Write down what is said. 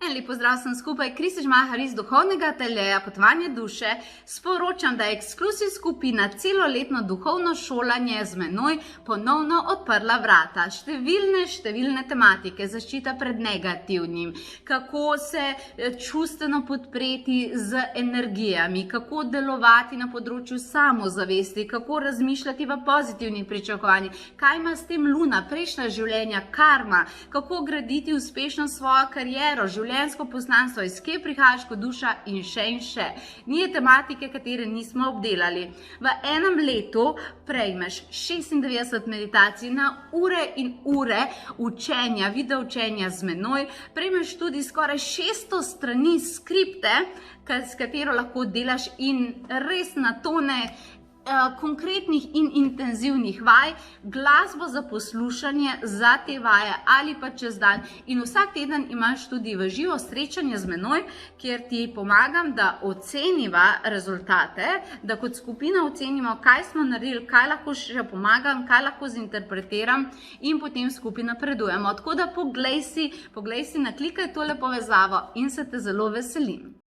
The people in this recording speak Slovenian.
En lep pozdrav sem skupaj, Kristi Žmahar iz duhovnega ateljeja Potovanje duše. Sporočam, da je ekskluziv skupina celoletno duhovno šolanje z menoj ponovno odprla vrata. Številne tematike, zaščita pred negativnim, kako se čustveno podpreti z energijami, kako delovati na področju samozavesti, kako razmišljati v pozitivnih pričakovanjih, kaj ima s tem luna, prejšnja življenja, karma, kako graditi uspešno svojo kariero, življenjsko poslanstvo, iz kje prihajaš kot duša in še. Nije tematike, katere nismo obdelali. V enem letu prejmeš 96 meditacij na ure in ure učenja, video učenja z menoj, prejmeš tudi skoraj 600 strani skripte, s katero lahko delaš in res na tone konkretnih in intenzivnih vaj, glasbo za poslušanje za te vaje ali pa čez dan. In vsak teden imaš tudi v živo srečanje z menoj, kjer ti pomagam, da oceniva rezultate, da kot skupina ocenimo, kaj smo naredili, kaj lahko še pomagam, kaj lahko zinterpretiram in potem skupaj napredujemo. Tako da poglej si, naklikaj tole povezavo in se te zelo veselim.